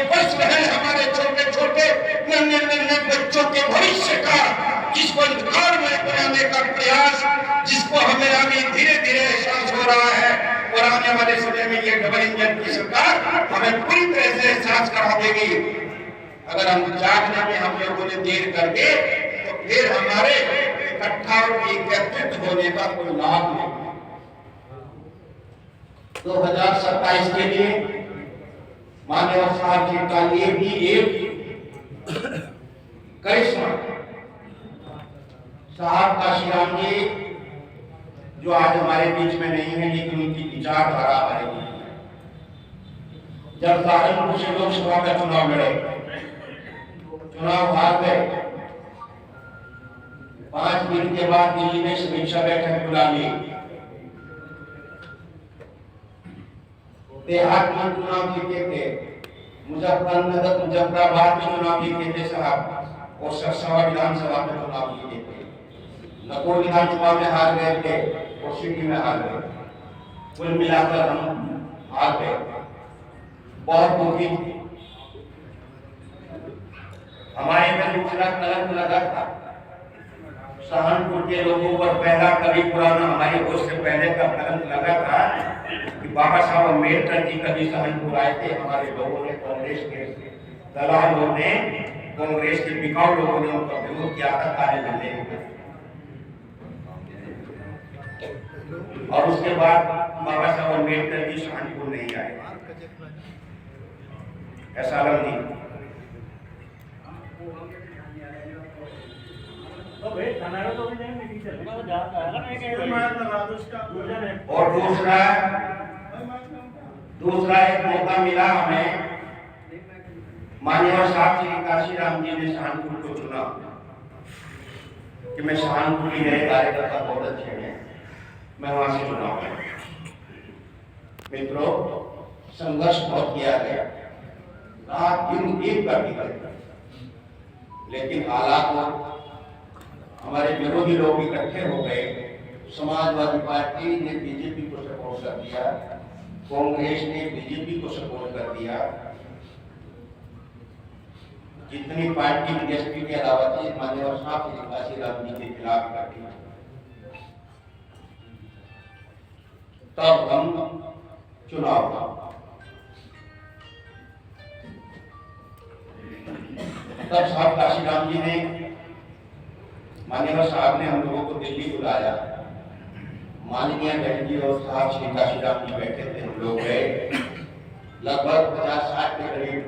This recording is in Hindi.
बच रहे हमारे छोटे छोटे नन्हे नन्हे बच्चों के भविष्य का, जिसको अंधकार में बनाने का प्रयास, जिसको हमें आगे धीरे धीरे एहसास हो रहा है, और आने वाले समय में ये डबल इंजन की सरकार हमें पूरी तरह से एहसास करा देगी। अगर हम जागने में हम लोगों ने देर कर दे तो फिर हमारे इकट्ठा और एकत्रित होने का कोई लाभ नहीं। 2027 के लिए माननीय साहब जी का ये भी एक करिश्मा। साहब काशीराम जी जो आज हमारे बीच में नहीं है, लेकिन उनकी विचारधारा हमारे बीच में। जब सहारनपुर से लोकसभा का चुनाव लड़े, चुनाव हार गए, 5 दिन के बाद दिल्ली में समीक्षा बैठक बुला ली। देहात में चुनाव जीते थे, मुजफ्फरनगर मुजफ्फराबाद में चुनाव जीते थे साहब, और सरसावा विधानसभा में चुनाव जीते थे। नकोर विधानसभा में हार गए थे और सिटी में हार गए। कुल मिलाकर हम हार गए। बहुत दुखी हमारे में दूसरा कलंक लगा था। सहारनपुर के लोगों पर पहला कभी पुराना हमारे होश से पहले का कलंक लगा था कि बाबा साहब अम्बेडकर जी कभी सहारनपुर आए थे। हमारे लोगों ने, कांग्रेस के दलालों ने, कांग्रेस के बिकाऊ लोगों ने उनका विरोध किया था काले झंडे को। और उसके बाद बाबा साहब अम्बेडकर जी सहारनपुर नहीं आए। ऐसा लग नहीं। और दूसरा एक मौका मिला हमें, माननीय साहब श्री काशीराम जी ने सहारनपुर को चुना कि मैं सहारनपुर की मेरे कार्यकर्ता बहुत अच्छे हैं, मैं वहां से चुना। मित्रों, संघर्ष बहुत किया गया, रात दिन एक कर दिया, लेकिन हालात हमारे विरोधी लोग इकट्ठे हो गए। समाजवादी पार्टी ने बीजेपी को सपोर्ट कर दिया, कांग्रेस ने बीजेपी को सपोर्ट कर दिया, जितनी पार्टी बीजेपी के अलावा थी माननीय साहब श्री काशीराम जी के खिलाफ करती। तब हम चुनाव, तब साहब काशीराम जी ने, माननीय साहब ने हम लोगों को दिल्ली बुलाया। माननीय बहन जी और साहब श्री काशीराम जी बैठे थे, हम लोग गए। लगभग 50-60 के करीब